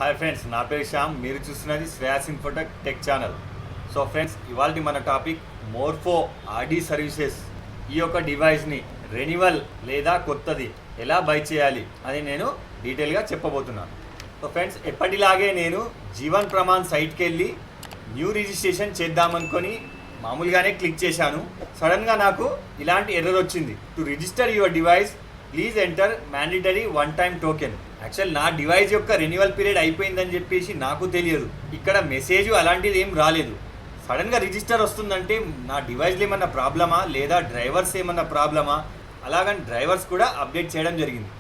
Hi friends, నా పేరు శ్యామ్. మీరు చూస్తున్నది Shreyas Infotech tech channel. So friends, ఇవాళ మన టాపిక్ మోర్ఫో ఆర్డీ సర్వీసెస్. ఈ యొక్క డివైస్ని రెన్యువల్ లేదా కొత్తది ఎలా బై చేయాలి అని నేను డీటెయిల్గా చెప్పబోతున్నాను. సో ఫ్రెండ్స్, ఎప్పటిలాగే నేను జీవన్ ప్రమాణ్ సైట్కి వెళ్ళి న్యూ రిజిస్ట్రేషన్ చేద్దామనుకొని మామూలుగానే క్లిక్ చేశాను. సడన్గా నాకు ఇలాంటి ఎర్రర్ వచ్చింది. To register your device please enter mandatory one time token. Actual నా డివైస్ యొక్క రెన్యువల్ పీరియడ్ అయిపోయిందని చెప్పేసి నాకు తెలియదు. ఇక్కడ మెసేజ్ అలాంటిది ఏం రాలేదు. సడన్గా రిజిస్టర్ వస్తుందంటే నా డివైస్లో ఏమన్నా ప్రాబ్లమా లేదా డ్రైవర్స్ ఏమన్నా ప్రాబ్లమా, అలాగని డ్రైవర్స్ కూడా అప్డేట్ చేయడం జరిగింది.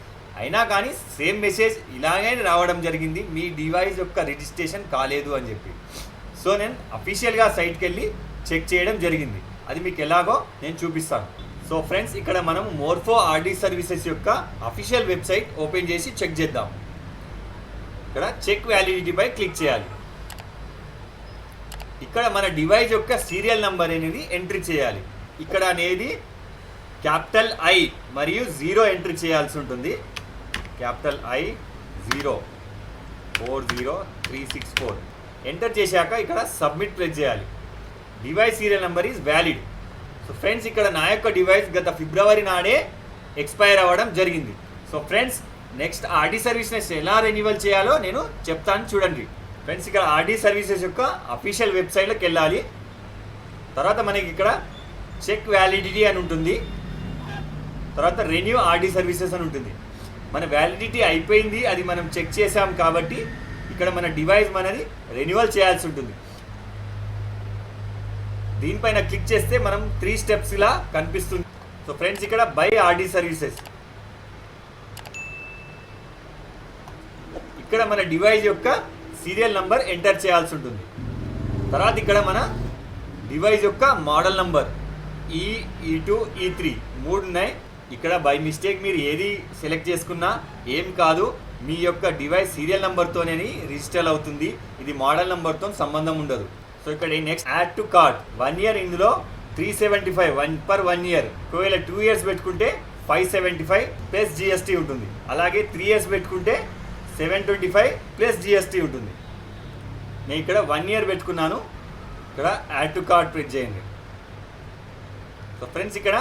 అయినా కానీ సేమ్ మెసేజ్ ఇలాగే రావడం జరిగింది, మీ డివైస్ యొక్క రిజిస్ట్రేషన్ కాలేదు అని చెప్పి. సో నేను అఫీషియల్గా సైట్కి వెళ్ళి చెక్ చేయడం జరిగింది. అది మీకు ఎలాగో నేను చూపిస్తాను. సో ఫ్రెండ్స్, ఇక్కడ మనం మోర్ఫో ఆర్డీ సర్వీసెస్ యొక్క అఫీషియల్ వెబ్సైట్ ఓపెన్ చేసి చెక్ చేద్దాం. ఇక్కడ చెక్ వ్యాలిడిటీపై క్లిక్ చేయాలి. ఇక్కడ మన డివైస్ యొక్క సీరియల్ నెంబర్ అనేది ఎంట్రీ చేయాలి. ఇక్కడ అనేది క్యాపిటల్ ఐ మరియు 0 ఎంట్రీ చేయాల్సి ఉంటుంది. క్యాపిటల్ ఐ 040364 ఎంటర్ చేశాక ఇక్కడ సబ్మిట్ ప్రెస్ చేయాలి. Device serial number is valid. So friends, ఇక్కడ నా యొక్క డివైస్ గత ఫిబ్రవరి నాడే ఎక్స్పైర్ అవ్వడం జరిగింది. So friends, next RD services ఎలా రెన్యువల్ చేయాలో నేను చెప్తాను చూడండి. ఫ్రెండ్స్, ఇక్కడ ఆర్డీ సర్వీసెస్ యొక్క అఫీషియల్ వెబ్సైట్లోకి వెళ్ళాలి. తర్వాత మనకి ఇక్కడ చెక్ వ్యాలిడిటీ అని ఉంటుంది. తర్వాత రెన్యూ ఆర్డీ సర్వీసెస్ అని ఉంటుంది. మన వ్యాలిడిటీ అయిపోయింది, అది మనం చెక్ చేసాం కాబట్టి ఇక్కడ మన డివైస్ మనది రెన్యువల్ చేయాల్సి ఉంటుంది. దీనిపైన క్లిక్ చేస్తే మనం 3 స్టెప్స్ ఇలా కనిపిస్తుంది. సో ఫ్రెండ్స్, ఇక్కడ బై ఆర్డీ సర్వీసెస్, ఇక్కడ మన డివైస్ యొక్క సీరియల్ నంబర్ ఎంటర్ చేయాల్సి ఉంటుంది. తర్వాత ఇక్కడ మన డివైస్ యొక్క మోడల్ నంబర్ E2 E3 3 ఉన్నాయి. ఇక్కడ బై మిస్టేక్ మీరు ఏది సెలెక్ట్ చేసుకున్నా ఏం కాదు, మీ యొక్క డివైస్ సీరియల్ నెంబర్తోనే రిజిస్టర్ అవుతుంది. ఇది మోడల్ నెంబర్తో సంబంధం ఉండదు. సో ఇక్కడ next add to cart 1 year, ఇందులో 375 పర్ 1 ఇయర్. ఒకవేళ 2 ఇయర్స్ పెట్టుకుంటే 575 ప్లస్ జిఎస్టీ ఉంటుంది. అలాగే 3 ఇయర్స్ పెట్టుకుంటే 725 ప్లస్ జిఎస్టీ ఉంటుంది. నేను ఇక్కడ 1 ఇయర్ పెట్టుకున్నాను. ఇక్కడ యాడ్ టు కార్ట్ ప్రెస్ చేయండి. సో ఫ్రెండ్స్, ఇక్కడ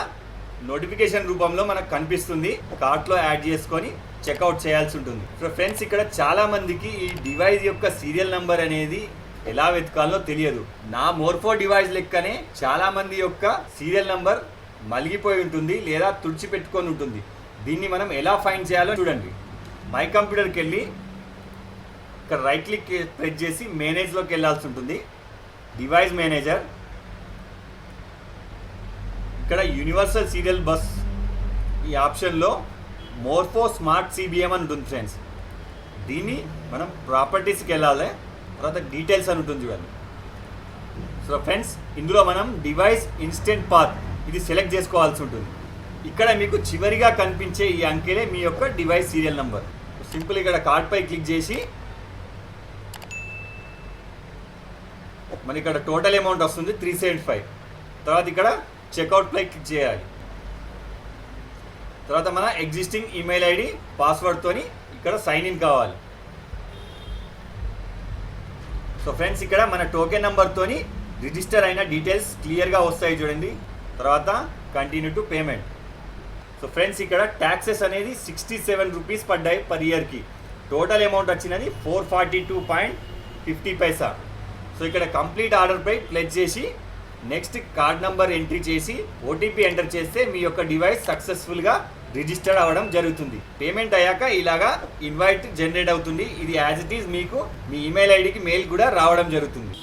నోటిఫికేషన్ రూపంలో మనకు కనిపిస్తుంది. కార్ట్లో యాడ్ చేసుకొని చెక్అవుట్ చేయాల్సి ఉంటుంది. సో ఫ్రెండ్స్, ఇక్కడ చాలామందికి ఈ డివైస్ యొక్క సీరియల్ నెంబర్ అనేది ఎలా వెతకాలో తెలియదు. నా మోర్ఫో డివైస్ లెక్కనే చాలామంది యొక్క సీరియల్ నెంబర్ మలిగిపోయి ఉంటుంది లేదా తుడిచిపెట్టుకొని ఉంటుంది. దీన్ని మనం ఎలా ఫైండ్ చేయాలో చూడండి. మై కంప్యూటర్కి వెళ్ళి ఇక్కడ రైట్ క్లిక్ ప్రెస్ చేసి మేనేజ్లోకి వెళ్ళాల్సి ఉంటుంది. డివైస్ మేనేజర్, ఇక్కడ యూనివర్సల్ సీరియల్ బస్ ఈ ఆప్షన్లో మోర్ఫో స్మార్ట్ సిబిఎం అని ఉంటుంది ఫ్రెండ్స్. దీన్ని మనం ప్రాపర్టీస్కి వెళ్ళాలి. తర్వాత డీటెయిల్స్ అని ఉంటుంది చూడండి. సో ఫ్రెండ్స్, ఇందులో మనం డివైస్ ఇన్స్టెంట్ పాత్ ఇది సెలెక్ట్ చేసుకోవాల్సి ఉంటుంది. ఇక్కడ మీకు చివరిగా కనిపించే ఈ అంకెలే మీ యొక్క డివైస్ సీరియల్ నెంబర్. సింపుల్ ఇక్కడ కార్డ్పై క్లిక్ చేసి మనకి ఇక్కడ టోటల్ అమౌంట్ వస్తుంది 375. తర్వాత ఇక్కడ చెక్అవుట్పై క్లిక్ చేయాలి. తర్వాత మన ఎగ్జిస్టింగ్ ఈమెయిల్ ఐడి పాస్వర్డ్తోని ఇక్కడ సైన్ ఇన్ కావాలి. సో ఫ్రెండ్స్, ఇక్కడ మన టోకెన్ నెంబర్తోని రిజిస్టర్ అయిన డీటెయిల్స్ క్లియర్గా వస్తాయి చూడండి. తర్వాత continue to payment. So friends, ఇక్కడ ట్యాక్సెస్ అనేది 67 రూపీస్ పడ్డాయి పర్ ఇయర్కి. టోటల్ అమౌంట్ వచ్చినది 442.50. సో ఇక్కడ కంప్లీట్ ఆర్డర్పై ప్లెజ్ చేసి నెక్స్ట్ కార్డ్ నెంబర్ ఎంట్రీ చేసి ఓటీపీ ఎంటర్ చేస్తే మీ యొక్క డివైస్ సక్సెస్ఫుల్గా రిజిస్టర్డ్ అవ్వడం జరుగుతుంది. పేమెంట్ అయ్యాక ఇలాగా ఇన్వైట్ జనరేట్ అవుతుంది. ఇది యాజ్ ఇట్ ఈజ్ మీకు మీ ఈమెయిల్ ఐడికి మెయిల్ కూడా రావడం జరుగుతుంది.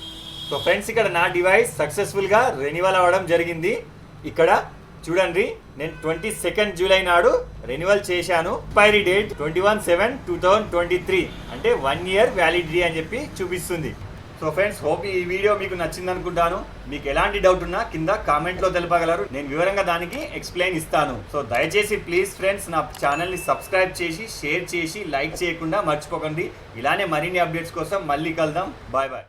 సో ఫ్రెండ్స్, ఇక్కడ నా డివైస్ సక్సెస్ఫుల్గా రెన్యువల్ అవ్వడం జరిగింది. ఇక్కడ చూడండి, నేను 22 జూలై నాడు రెన్యువల్ చేశాను. ఎక్స్పైరీ డేట్ 21/7/2023 అంటే 1 ఇయర్ వ్యాలిడిటీ అని చెప్పి చూపిస్తుంది. సో ఫ్రెండ్స్, హోప్ ఈ వీడియో మీకు నచ్చింది అనుకుంటాను. మీకు ఎలాంటి డౌట్ ఉన్నా కింద కామెంట్లో తెలపగలరు. నేను వివరంగా దానికి ఎక్స్ప్లెయిన్ ఇస్తాను. సో దయచేసి ప్లీజ్ ఫ్రెండ్స్, నా ఛానల్ని సబ్స్క్రైబ్ చేసి షేర్ చేసి లైక్ చేయకుండా మర్చిపోకండి. ఇలానే మరిన్ని అప్డేట్స్ కోసం మళ్ళీ కలుద్దాం. Bye bye.